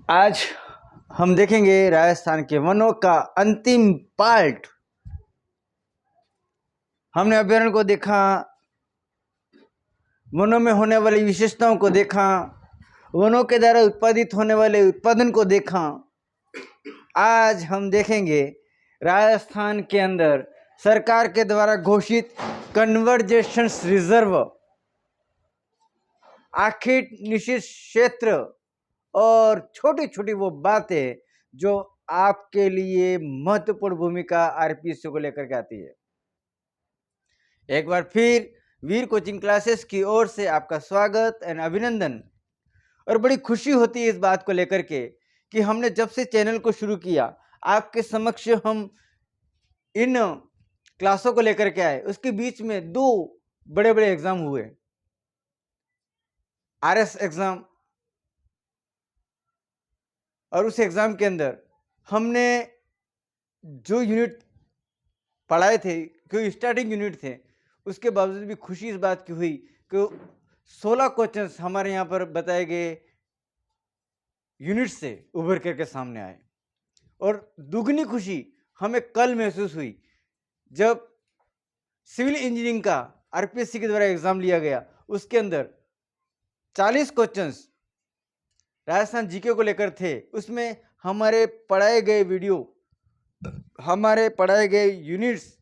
आज हम देखेंगे राजस्थान के वनों का अंतिम पार्ट। हमने अभ्यारण्य को देखा, वनों में होने वाली विशेषताओं को देखा, वनों के द्वारा उत्पादित होने वाले उत्पादन को देखा। आज हम देखेंगे राजस्थान के अंदर सरकार के द्वारा घोषित कन्वर्जेशन रिजर्व, आखिर निश्चित क्षेत्र और छोटी छोटी वो बातें जो आपके लिए महत्वपूर्ण भूमिका आरपीएससी को लेकर के आती है। एक बार फिर वीर कोचिंग क्लासेस की ओर से आपका स्वागत एंड अभिनंदन। और बड़ी खुशी होती है इस बात को लेकर के कि हमने जब से चैनल को शुरू किया, आपके समक्ष हम इन क्लासों को लेकर के आए। उसके बीच में दो बड़े बड़े एग्जाम हुए, आरएस एग्जाम, और उस एग्जाम के अंदर हमने जो यूनिट पढ़ाए थे, जो स्टार्टिंग यूनिट थे, उसके बावजूद भी खुशी इस बात की हुई कि 16 क्वेश्चंस हमारे यहाँ पर बताए गए यूनिट से उभर करके सामने आए। और दुगनी खुशी हमें कल महसूस हुई जब सिविल इंजीनियरिंग का आरपीएससी के द्वारा एग्जाम लिया गया। उसके अंदर 40 क्वेश्चंस राजस्थान जीके को लेकर थे। उसमें हमारे पढ़ाए गए वीडियो, हमारे पढ़ाए गए यूनिट्स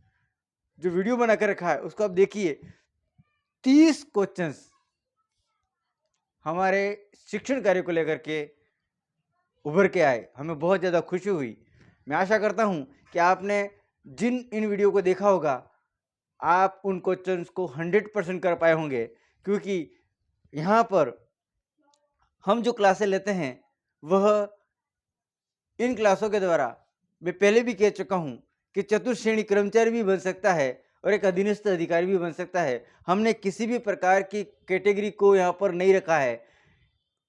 जो वीडियो बना कर रखा है उसको आप देखिए। 30 क्वेश्चंस हमारे शिक्षण कार्य को लेकर के उभर के आए। हमें बहुत ज़्यादा खुशी हुई। मैं आशा करता हूं कि आपने जिन इन वीडियो को देखा होगा, आप उन क्वेश्चंस को 100% कर पाए होंगे, क्योंकि यहाँ पर हम जो क्लासें लेते हैं वह इन क्लासों के द्वारा, मैं पहले भी कह चुका हूं कि चतुर्थ श्रेणी कर्मचारी भी बन सकता है और एक अधीनस्थ अधिकारी भी बन सकता है। हमने किसी भी प्रकार की कैटेगरी को यहाँ पर नहीं रखा है।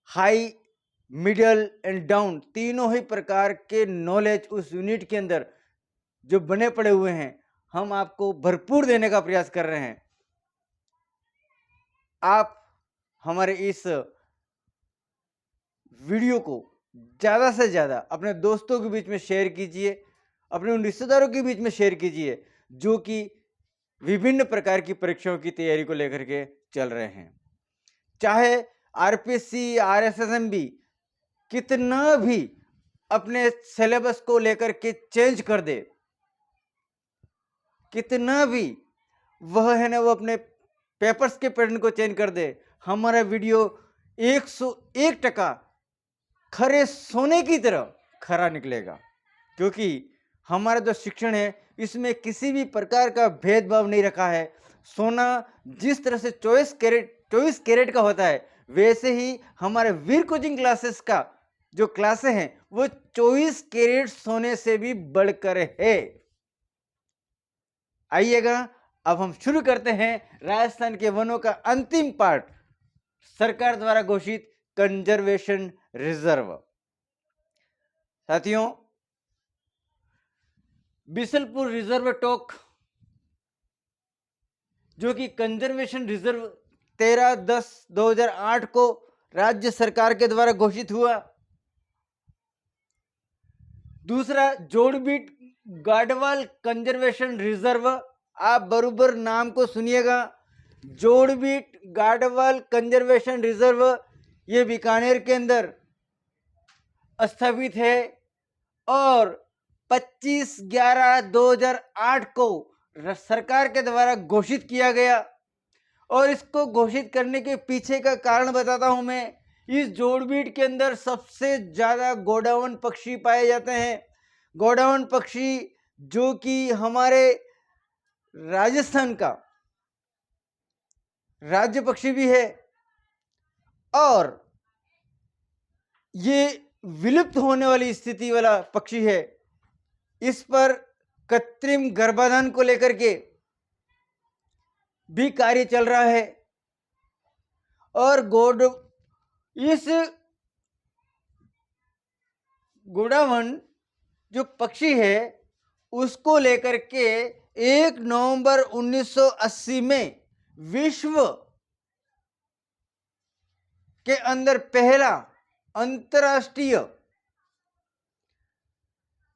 हाई, मिडल एंड डाउन तीनों ही प्रकार के नॉलेज उस यूनिट के अंदर जो बने पड़े हुए हैं, हम आपको भरपूर देने का प्रयास कर रहे हैं। आप हमारे इस वीडियो को ज़्यादा से ज़्यादा अपने दोस्तों के बीच में शेयर कीजिए, अपने उन रिश्तेदारों के बीच में शेयर कीजिए जो कि विभिन्न प्रकार की परीक्षाओं की तैयारी को लेकर के चल रहे हैं। चाहे आरपीएससी, आरएसएसएमबी कितना भी अपने सिलेबस को लेकर के चेंज कर दे, कितना भी वह है ना वो अपने पेपर्स के पैटर्न को चेंज कर दे, हमारा वीडियो 101% खरे सोने की तरह खरा निकलेगा। क्योंकि हमारा जो शिक्षण है इसमें किसी भी प्रकार का भेदभाव नहीं रखा है। सोना जिस तरह से 24 कैरेट का होता है, वैसे ही हमारे वीर कोचिंग क्लासेस का जो क्लासें हैं वो 24 कैरेट सोने से भी बढ़कर है। आइएगा, अब हम शुरू करते हैं राजस्थान के वनों का अंतिम पार्ट, सरकार द्वारा घोषित कंजर्वेशन रिजर्व। साथियों, बिसलपुर रिजर्व टोक जो कि कंजर्वेशन रिजर्व 13/10/2008 को राज्य सरकार के द्वारा घोषित हुआ। दूसरा, जोड़बीट गाडवाल कंजर्वेशन रिजर्व, आप बराबर नाम को सुनिएगा, जोड़बीट गाडवाल कंजर्वेशन रिजर्व, ये बीकानेर के अंदर स्थापित है और 25/11/2008 को सरकार के द्वारा घोषित किया गया। और इसको घोषित करने के पीछे का कारण बताता हूं मैं। इस जोड़बीट के अंदर सबसे ज्यादा गोडावण पक्षी पाए जाते हैं। गोडावण पक्षी जो कि हमारे राजस्थान का राज्य पक्षी भी है और ये विलुप्त होने वाली स्थिति वाला पक्षी है। इस पर कृत्रिम गर्भाधान को लेकर के भी कार्य चल रहा है और इस गोडावण जो पक्षी है उसको लेकर के 1 नवंबर 1980 में विश्व के अंदर पहला अंतर्राष्ट्रीय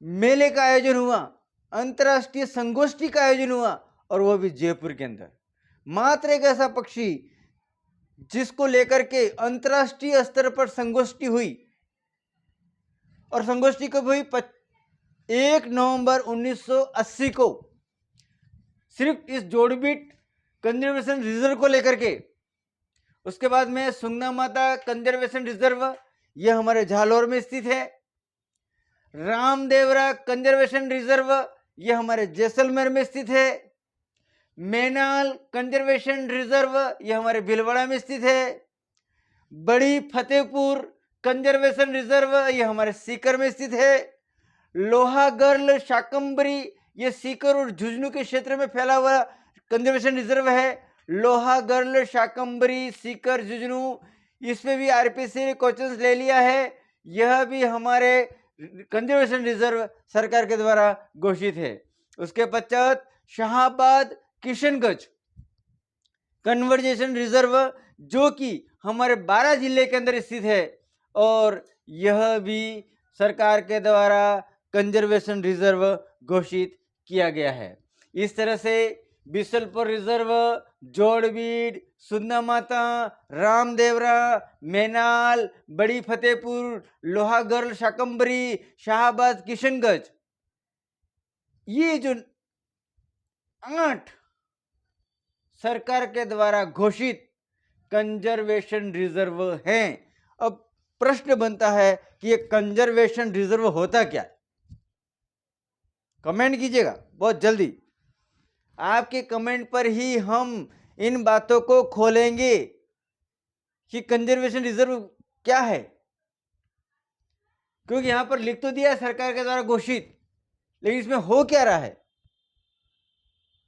मेले का आयोजन हुआ, अंतर्राष्ट्रीय संगोष्ठी का आयोजन हुआ, और वो भी जयपुर के अंदर। मात्र एक ऐसा पक्षी जिसको लेकर के अंतर्राष्ट्रीय स्तर पर संगोष्ठी हुई, और संगोष्ठी कब हुई? 1 नवंबर 1980 को, सिर्फ इस जोड़बीट कंजर्वेशन रिजर्व को लेकर के। उसके बाद में सुंगना माता कंजर्वेशन रिजर्व, यह हमारे झालोर में स्थित है। रामदेवरा कंजर्वेशन रिजर्व, यह हमारे जैसलमेर में स्थित है। मैनाल कंजर्वेशन रिजर्व, यह हमारे भीलवाड़ा में स्थित है। बड़ी फतेहपुर कंजर्वेशन रिजर्व, यह हमारे सीकर में स्थित है। लोहागर्ल शाकंबरी, यह सीकर और झुंझुनू के क्षेत्र में फैला हुआ कंजर्वेशन रिजर्व है। लोहागर्ल शाकंबरी सीकर झुंझुनू, इसमें भी आरपीसी ने क्वेश्चंस ले लिया है। यह भी हमारे कंजर्वेशन रिजर्व सरकार के द्वारा घोषित है। उसके पश्चात शाहाबाद किशनगंज कन्वर्जेशन रिजर्व, जो कि हमारे 12 जिले के अंदर स्थित है, और यह भी सरकार के द्वारा कंजर्वेशन रिजर्व घोषित किया गया है। इस तरह से बिसलपुर रिजर्व, जोड़बीड़, सुंदना माता, रामदेवरा, मैनाल, बड़ी फतेहपुर, लोहागर्ल शाकंबरी, शाहाबाद किशनगंज, ये जो 8 सरकार के द्वारा घोषित कंजर्वेशन रिजर्व हैं। अब प्रश्न बनता है कि ये कंजर्वेशन रिजर्व होता क्या? कमेंट कीजिएगा बहुत जल्दी। आपके कमेंट पर ही हम इन बातों को खोलेंगे कि कंजर्वेशन रिजर्व क्या है, क्योंकि यहां पर लिख तो दिया है सरकार के द्वारा घोषित, लेकिन इसमें हो क्या रहा है?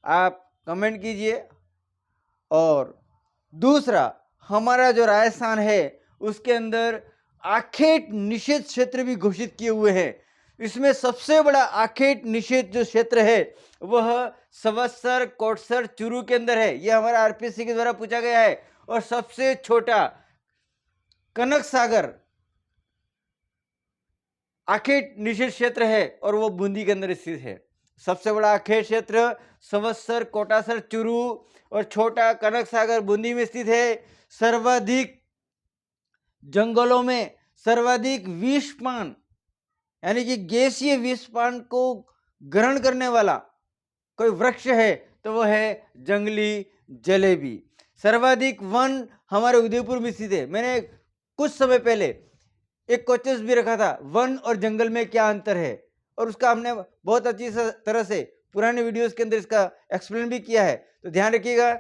आप कमेंट कीजिए। और दूसरा, हमारा जो राजस्थान है उसके अंदर आखेट निषेध क्षेत्र भी घोषित किए हुए हैं। इसमें सबसे बड़ा आखेट निषेध जो क्षेत्र है वह सवत्सर कोटसर चूरू के अंदर है। यह हमारा आरपीसी के द्वारा पूछा गया है। और सबसे छोटा कनक सागर आखेट निषेध क्षेत्र है, और वो बूंदी के अंदर स्थित है। सबसे बड़ा आखेट क्षेत्र सवत्सर कोटासर चूरू, और छोटा कनक सागर बूंदी में स्थित है। सर्वाधिक जंगलों में सर्वाधिक विषपान, यानी कि गैसीय विषपान को ग्रहण करने वाला कोई वृक्ष है तो वह है जंगली जलेबी। सर्वाधिक वन हमारे उदयपुर में स्थित है। मैंने कुछ समय पहले एक क्वेश्चन भी रखा था, वन और जंगल में क्या अंतर है, और उसका हमने बहुत अच्छी तरह से पुराने वीडियोस के अंदर इसका एक्सप्लेन भी किया है। तो ध्यान रखिएगा,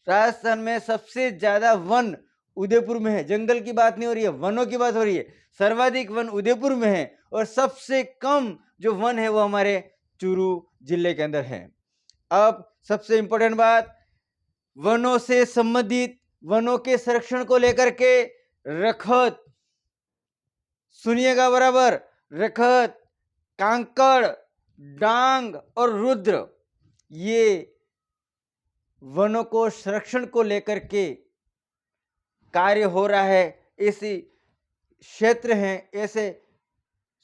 राजस्थान में सबसे ज्यादा वन उदयपुर में है। जंगल की बात नहीं हो रही है, वनों की बात हो रही है। सर्वाधिक वन उदयपुर में है, और सबसे कम जो वन है वो हमारे चूरू जिले के अंदर है। अब सबसे इंपॉर्टेंट बात, वनों से संबंधित, वनों के संरक्षण को लेकर के रखत, सुनिएगा बराबर, रखत, कांकड़, डांग और रुद्र, ये वनों को संरक्षण को लेकर के कार्य हो रहा है। ऐसी क्षेत्र हैं, ऐसे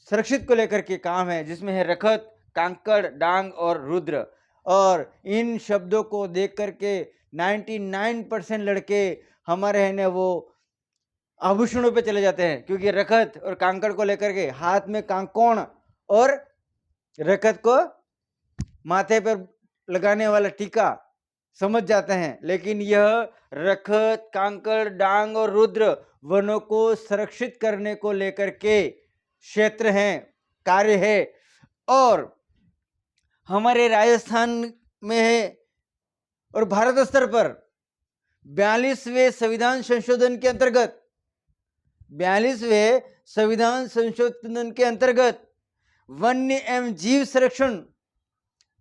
सुरक्षित को लेकर के काम है, जिसमें है रखत, कांकड़, डांग और रुद्र। और इन शब्दों को देख करके 99% लड़के हमारे हैं ना वो आभूषणों पे चले जाते हैं, क्योंकि रखत और कांकड़ को लेकर के हाथ में कांकोण और रखत को माथे पर लगाने वाला टीका समझ जाते हैं। लेकिन यह रखत, कांकड़, डांग और रुद्र वनों को संरक्षित करने को लेकर के क्षेत्र हैं, कार्य है। और हमारे राजस्थान में है, और भारत स्तर पर 42वें संविधान संशोधन के अंतर्गत 42वें संविधान संशोधन के अंतर्गत वन्य एवं जीव संरक्षण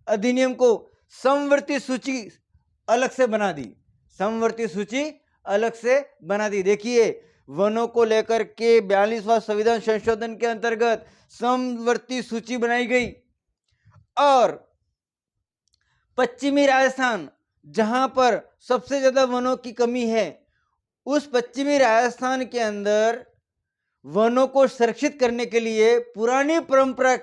अधिनियम को समवर्ती सूची अलग से बना दी। समवर्ती सूची अलग से बना दी। देखिए, वनों को लेकर के 42वां संविधान संशोधन के अंतर्गत समवर्ती सूची बनाई गई। और पश्चिमी राजस्थान, जहां पर सबसे ज्यादा वनों की कमी है, उस पश्चिमी राजस्थान के अंदर वनों को संरक्षित करने के लिए पुरानी परंपरा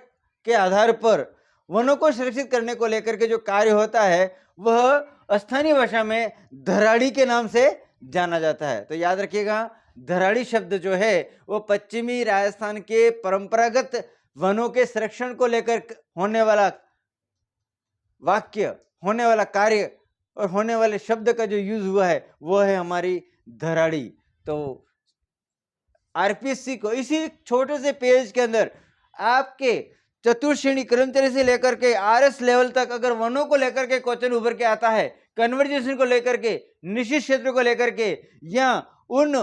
के आधार पर वनों को संरक्षित करने को लेकर के जो कार्य होता है वह स्थानीय भाषा में धराड़ी के नाम से जाना जाता है। तो याद रखिएगा, धराड़ी शब्द जो है वो पश्चिमी राजस्थान के परंपरागत वनों के संरक्षण को लेकर होने वाला वाक्य, होने वाला कार्य और होने वाले शब्द का जो यूज हुआ है वो है हमारी धराड़ी। तो आरपीएससी को इसी छोटे से पेज के अंदर आपके चतुर्थ श्रेणी कर्मचारी से लेकर के आरएस लेवल तक अगर वनों को लेकर के क्वेश्चन उभर के आता है, कन्वर्जेशन को लेकर के, निश्चित क्षेत्र को लेकर के, या उन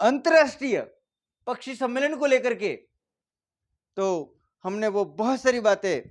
अंतरराष्ट्रीय पक्षी सम्मेलन को लेकर के, तो हमने वो बहुत सारी बातें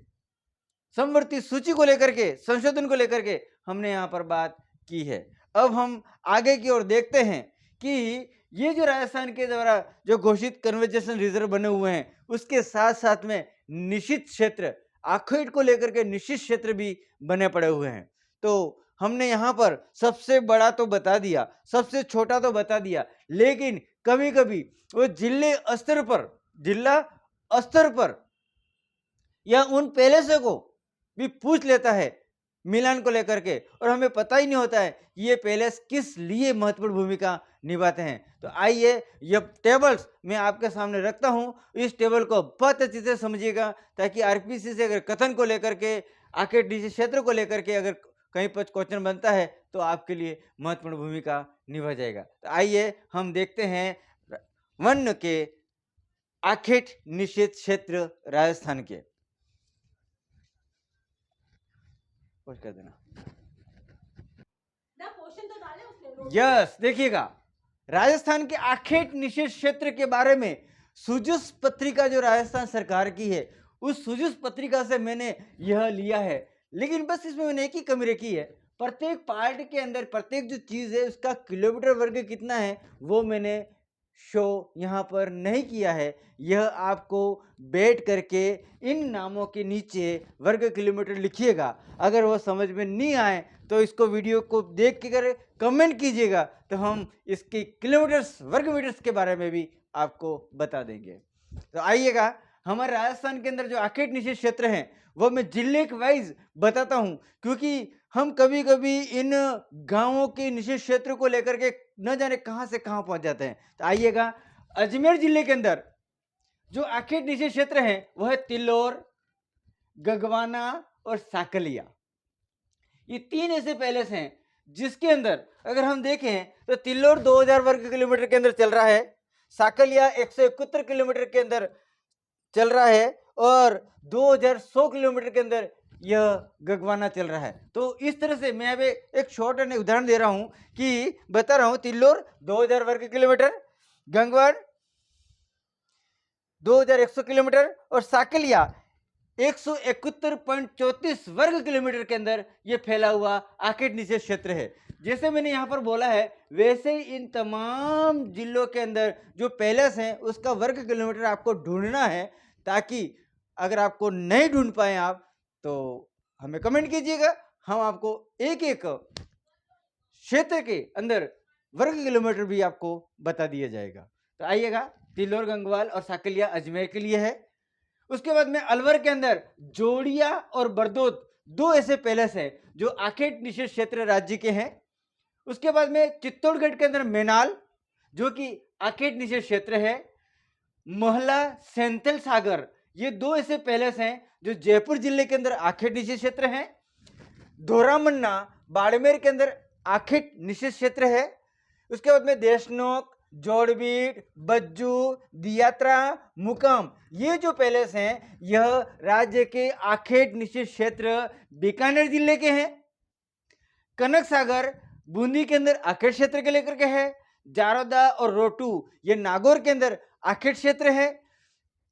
समवर्ती सूची को लेकर के, संशोधन को लेकर के हमने यहाँ पर बात की है। अब हम आगे की ओर देखते हैं कि ये जो राजस्थान के द्वारा जो घोषित कन्वर्जेशन रिजर्व बने हुए हैं उसके साथ साथ में निश्चित क्षेत्र, आखोट को लेकर के निश्चित क्षेत्र भी बने पड़े हुए हैं। तो हमने यहाँ पर सबसे बड़ा तो बता दिया, सबसे छोटा तो बता दिया, लेकिन कभी कभी वो जिला स्तर पर या उन पैलेसों को भी पूछ लेता है मिलान को लेकर के, और हमें पता ही नहीं होता है ये पैलेस किस लिए महत्वपूर्ण भूमिका निभाते हैं। तो आइए ये टेबल्स मैं आपके सामने रखता हूं, इस टेबल को बहुत अच्छे से समझिएगा ताकि आरपीसी से अगर कथन को लेकर के, आखिर डीसी क्षेत्र को लेकर के अगर कहीं पर क्वेश्चन बनता है तो आपके लिए महत्वपूर्ण भूमिका निभा जाएगा। तो आइए हम देखते हैं वन के आखेट निषेध क्षेत्र राजस्थान के। कर देना यस, देखिएगा राजस्थान के आखेट निषेध क्षेत्र के बारे में सुजुस पत्रिका जो राजस्थान सरकार की है, उस सुजुस पत्रिका से मैंने यह लिया है। लेकिन बस इसमें मैंने एक ही कमी रखी है, प्रत्येक पार्ट के अंदर प्रत्येक जो चीज है उसका किलोमीटर वर्ग कितना है वो मैंने शो यहाँ पर नहीं किया है। यह आपको बैठ करके इन नामों के नीचे वर्ग किलोमीटर लिखिएगा। अगर वो समझ में नहीं आए तो इसको वीडियो को देख के कर कमेंट कीजिएगा, तो हम इसके किलोमीटर्स वर्ग मीटर्स के बारे में भी आपको बता देंगे। तो आइएगा, हमारे राजस्थान के अंदर जो आखेट निषेध क्षेत्र हैं वो मैं जिले के वाइज बताता हूँ, क्योंकि हम कभी कभी इन गांवों के निषेध क्षेत्र को लेकर के न जाने कहां से कहां पहुंच जाते हैं। तो आइएगा, अजमेर जिले के अंदर जो आखेट निषेध क्षेत्र है वह है तिल्लोर, गगवाना और साकलिया। ये तीन ऐसे पैलेस हैं जिसके अंदर अगर हम देखें तो तिल्लोर 2000 वर्ग किलोमीटर के अंदर चल रहा है, साकलिया 171 किलोमीटर के अंदर चल रहा है और 2100 किलोमीटर के अंदर यह गगवाना चल रहा है। तो इस तरह से मैं अभी एक शॉर्ट एंड उदाहरण दे रहा हूं कि बता रहा हूं, तिल्लोर 2000 वर्ग किलोमीटर, गंगवार 2100 किलोमीटर और साकलिया 171.34 वर्ग किलोमीटर के अंदर यह फैला हुआ आखेट निषेध क्षेत्र है। जैसे मैंने यहाँ पर बोला है वैसे ही इन तमाम जिलों के अंदर जो पैलेस हैं उसका वर्ग किलोमीटर आपको ढूंढना है, ताकि अगर आपको नहीं ढूंढ पाए आप तो हमें कमेंट कीजिएगा, हम आपको एक एक क्षेत्र के अंदर वर्ग किलोमीटर भी आपको बता दिया जाएगा। तो आइएगा, तिल्लोर, गंगवाल और साकलिया अजमेर के लिए है। उसके बाद में अलवर के अंदर जोड़िया और बरदोत दो ऐसे पैलेस है जो आखेट निषेध क्षेत्र राज्य के हैं। उसके बाद में चित्तौड़गढ़ के अंदर मेनाल जो कि आखेट निषेध क्षेत्र है, मोहला, सेंथल सागर, ये दो ऐसे पैलेस हैं जो जयपुर जिले के अंदर आखेट निषेध क्षेत्र हैं। धोरामन्ना बाड़मेर के अंदर आखेट निषेध क्षेत्र है। उसके बाद में देशनोक, जोड़बीट, बज्जू, दियात्रा, मुकाम, ये जो पैलेस हैं यह राज्य के आखेट निषेध क्षेत्र बीकानेर जिले के हैं। कनक सागर बूंदी के अंदर आखेट क्षेत्र के लेकर के है। जारोदा और रोटू ये नागौर के अंदर आखेट क्षेत्र है।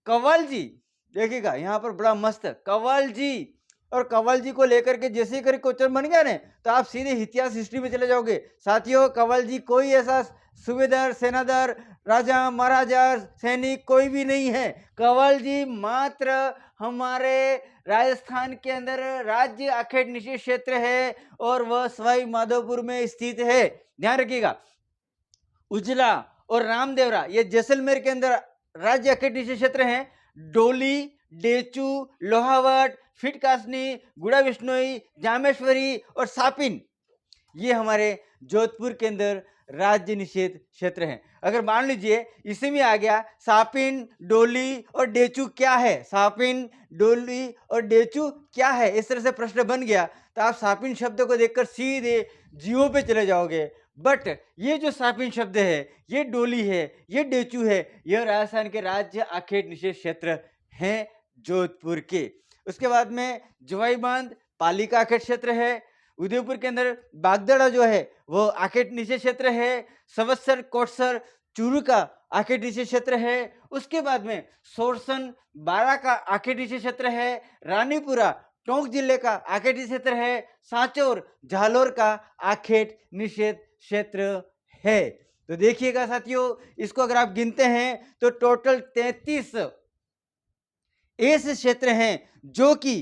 कवालजी देखिएगा, यहाँ पर बड़ा मस्त कवालजी, और कवालजी को लेकर के जैसे ही क्वेश्चन बन गया ना तो आप सीधे इतिहास हिस्ट्री में चले जाओगे। साथियों, कवालजी कोई ऐसा सूबेदार, सेनादार, राजा, महाराजा, सैनिक कोई भी नहीं है। कवालजी मात्र हमारे राजस्थान के अंदर राज्य आखेट निषेध क्षेत्र है और वह सवाई माधोपुर में स्थित है। ध्यान रखिएगा, उजला और रामदेवरा ये जैसलमेर के अंदर राज्य आखेट निषेध क्षेत्र है। डोली, डेचू, लोहावट, फिटकासनी, गुड़ा विश्नोई, जामेश्वरी और सापिन, ये हमारे जोधपुर के अंदर राज्य निषेध क्षेत्र हैं। अगर मान लीजिए इसी में आ गया सापिन, डोली और डेचू क्या है, सापिन, डोली और डेचू क्या है, इस तरह से प्रश्न बन गया तो आप सापिन शब्द को देखकर सीधे जियो पे चले जाओगे। बट ये जो सापिन शब्द है, ये डोली है, ये डेचू है, यह राजस्थान के राज्य आखेट निषेध क्षेत्र हैं जोधपुर के। उसके बाद में जवाई बांध पालिका आखेट क्षेत्र है। उदयपुर के अंदर बागदड़ा जो है वो आखेट निषेध क्षेत्र है। सवत्सर, कोटसर, चूरू का आखेट निषेध क्षेत्र है। उसके बाद में सोरसन, बारा का आखेट निषेध क्षेत्र है। रानीपुरा टोंक जिले का आखेट निषेध क्षेत्र है। सांचौर, जालोर का आखेट निषेध क्षेत्र है। तो देखिएगा साथियों, इसको अगर आप गिनते हैं तो टोटल 33 ऐसे क्षेत्र हैं जो कि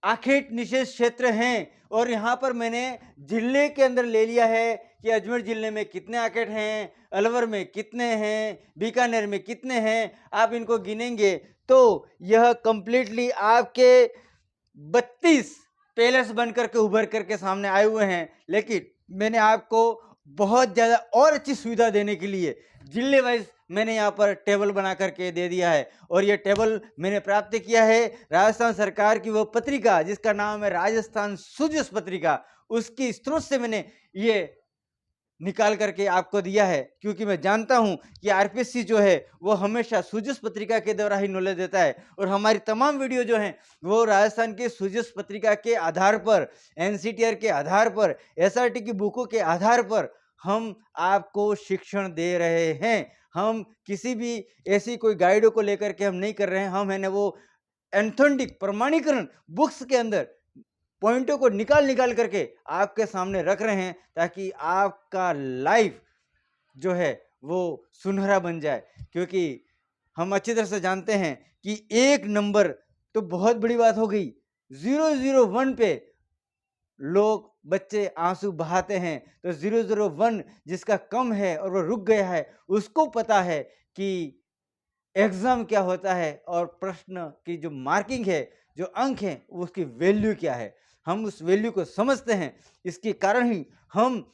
आखेट निषेध क्षेत्र हैं। और यहाँ पर मैंने जिले के अंदर ले लिया है कि अजमेर जिले में कितने आखेट हैं, अलवर में कितने हैं, बीकानेर में कितने हैं। आप इनको गिनेंगे तो यह कंप्लीटली आपके 32 पैलेस बन करके उभर करके सामने आए हुए हैं। लेकिन मैंने आपको बहुत ज़्यादा और अच्छी सुविधा देने के लिए जिले वाइज मैंने यहाँ पर टेबल बना करके दे दिया है। और ये टेबल मैंने प्राप्त किया है राजस्थान सरकार की वो पत्रिका जिसका नाम है राजस्थान सुजस पत्रिका, उसकी स्रोत से मैंने ये निकाल करके आपको दिया है। क्योंकि मैं जानता हूं कि आरपीएससी जो है वो हमेशा सुजस पत्रिका के द्वारा ही नॉलेज देता है। और हमारी तमाम वीडियो जो हैं वो राजस्थान के सुजस पत्रिका के आधार पर, एनसीटीआर के आधार पर, एसआरटी की बुकों के आधार पर हम आपको शिक्षण दे रहे हैं। हम किसी भी ऐसी कोई गाइडों को लेकर के हम नहीं कर रहे हैं। हम है ना वो एंथेंटिक प्रमाणीकरण बुक्स के अंदर पॉइंटों को निकाल निकाल करके आपके सामने रख रहे हैं ताकि आपका लाइफ जो है वो सुनहरा बन जाए। क्योंकि हम अच्छी तरह से जानते हैं कि 1 नंबर तो बहुत बड़ी बात हो गई, 001 पे लोग बच्चे आंसू बहाते हैं। तो 001 जिसका कम है और वो रुक गया है उसको पता है कि एग्जाम क्या होता है और प्रश्न की जो मार्किंग है, जो अंक है, उसकी वैल्यू क्या है। हम उस वैल्यू को समझते हैं। इसके कारण ही हम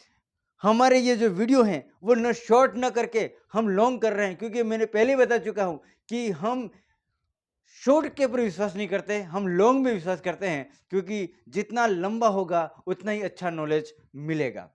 हमारे ये जो वीडियो हैं वो न शॉर्ट न करके हम लॉन्ग कर रहे हैं। क्योंकि मैंने पहले ही बता चुका हूं कि हम शॉर्ट के ऊपर विश्वास नहीं करते, हम लॉन्ग में विश्वास करते हैं। क्योंकि जितना लंबा होगा उतना ही अच्छा नॉलेज मिलेगा।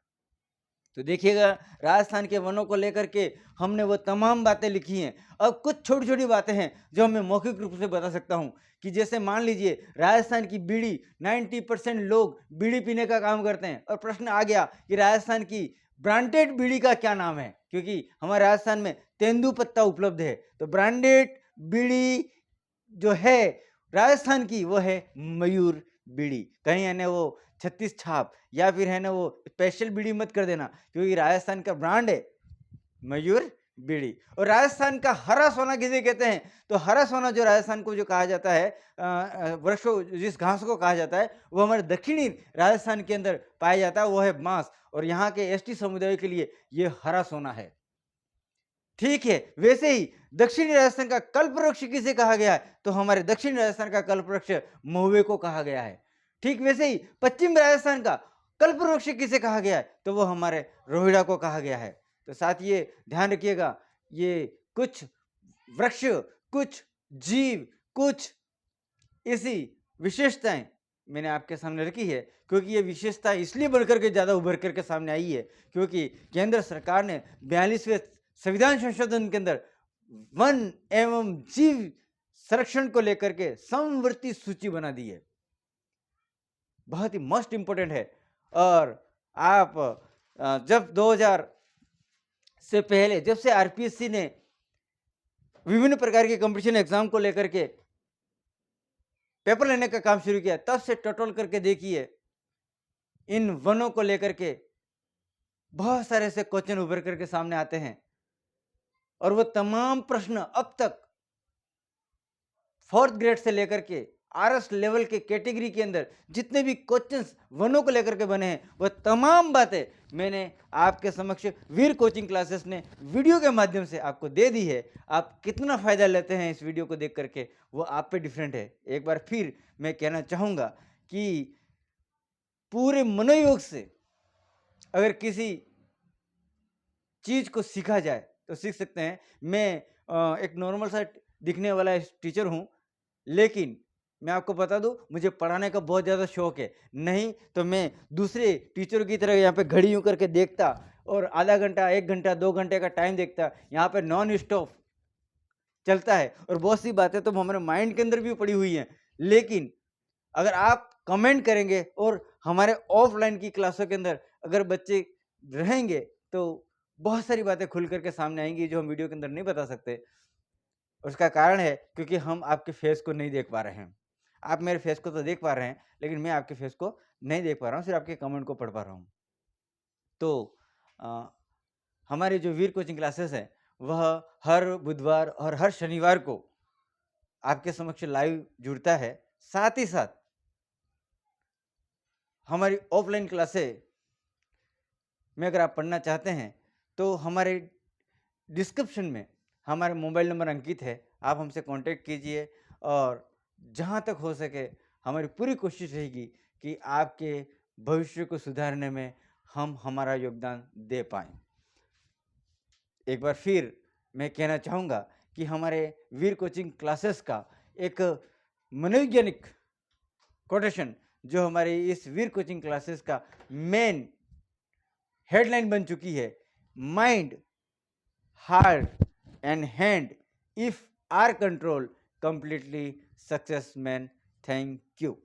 तो देखिएगा राजस्थान के वनों को लेकर के हमने वो तमाम बातें लिखी हैं। अब कुछ छोटी छोटी बातें हैं जो मैं मौखिक रूप से बता सकता हूँ कि जैसे मान लीजिए राजस्थान की बीड़ी, 90% लोग बीड़ी पीने का काम करते हैं। और प्रश्न आ गया कि राजस्थान की ब्रांडेड बीड़ी का क्या नाम है, क्योंकि हमारे राजस्थान में तेंदुपत्ता उपलब्ध है। तो ब्रांडेड बीड़ी जो है राजस्थान की वो है मयूर बीड़ी। कहीं है ना वो 36 छाप या फिर है ना वो स्पेशल बीड़ी मत कर देना, क्योंकि राजस्थान का ब्रांड है मयूर बीड़ी। और राजस्थान का हरा सोना किसे कहते हैं, तो हरा सोना जो राजस्थान को जो कहा जाता है, वृक्षों जिस घास को कहा जाता है वो हमारे दक्षिणी राजस्थान के अंदर पाया जाता है, वो है बांस। और यहाँ के एसटी समुदाय के लिए ये हरा सोना है। ठीक है, वैसे ही दक्षिणी राजस्थान का कल्प वृक्ष किसे कहा गया है, तो हमारे दक्षिण राजस्थान का कल्प वृक्ष महुए को कहा गया है। ठीक वैसे ही पश्चिम राजस्थान का कल्प वृक्ष किसे कहा गया है, तो वो हमारे रोहिड़ा को कहा गया है। तो साथ ये ध्यान रखिएगा, ये कुछ वृक्ष, कुछ जीव, कुछ ऐसी विशेषताएं मैंने आपके सामने रखी है। क्योंकि ये विशेषता इसलिए बढ़कर के ज़्यादा उभर करके सामने आई है क्योंकि केंद्र सरकार ने 42वें संविधान संशोधन के अंदर वन एवं जीव संरक्षण को लेकर के समवर्ती सूची बना दी है। बहुत ही मोस्ट इंपोर्टेंट है। और आप जब 2000 से पहले, जब से आरपीएससी ने विभिन्न प्रकार के कंपटीशन एग्जाम को लेकर के पेपर लेने का काम शुरू किया, तब से टोटल करके देखिए इन वनों को लेकर के बहुत सारे ऐसे क्वेश्चन उभर करके सामने आते हैं। और वो तमाम प्रश्न अब तक 4th ग्रेड से लेकर के आरएस लेवल के कैटेगरी के अंदर जितने भी क्वेश्चंस वनों को लेकर के बने हैं, वह तमाम बातें मैंने आपके समक्ष वीर कोचिंग क्लासेस ने वीडियो के माध्यम से आपको दे दी है। आप कितना फ़ायदा लेते हैं इस वीडियो को देख करके, वो आप पे डिफरेंट है। एक बार फिर मैं कहना चाहूँगा कि पूरे मनोयोग से अगर किसी चीज़ को सीखा जाए तो सीख सकते हैं। मैं एक नॉर्मल सा दिखने वाला टीचर हूँ, लेकिन मैं आपको बता दूँ, मुझे पढ़ाने का बहुत ज़्यादा शौक है। नहीं तो मैं दूसरे टीचरों की तरह यहाँ पे घड़ी यूँ करके देखता और आधा घंटा, 1 घंटा, 2 घंटे का टाइम देखता। यहाँ पे नॉन स्टॉप चलता है और बहुत सी बातें तो हमारे माइंड के अंदर भी पड़ी हुई हैं। लेकिन अगर आप कमेंट करेंगे और हमारे ऑफलाइन की क्लासों के अंदर अगर बच्चे रहेंगे, तो बहुत सारी बातें खुल कर के सामने आएँगी जो हम वीडियो के अंदर नहीं बता सकते। उसका कारण है क्योंकि हम आपके फेस को नहीं देख पा रहे हैं। आप मेरे फेस को तो देख पा रहे हैं, लेकिन मैं आपके फेस को नहीं देख पा रहा हूँ, सिर्फ़ आपके कमेंट को पढ़ पा रहा हूँ। तो अ, हमारी जो वीर कोचिंग क्लासेस हैं, वह हर बुधवार और हर शनिवार को आपके समक्ष लाइव जुड़ता है। साथ ही साथ हमारी ऑफ़लाइन क्लासें में अगर आप पढ़ना चाहते हैं, तो हमारे डिस्क्रिप्शन में हमारा मोबाइल नंबर अंकित है। आप हमसे कॉन्टैक्ट कीजिए और जहाँ तक हो सके हमारी पूरी कोशिश रहेगी कि आपके भविष्य को सुधारने में हम हमारा योगदान दे पाएँ। एक बार फिर मैं कहना चाहूँगा कि हमारे वीर कोचिंग क्लासेस का एक मनोवैज्ञानिक कोटेशन जो हमारी इस वीर कोचिंग क्लासेस का मेन हेडलाइन बन चुकी है, mind, heart and hand if are controlled completely success man. Thank you.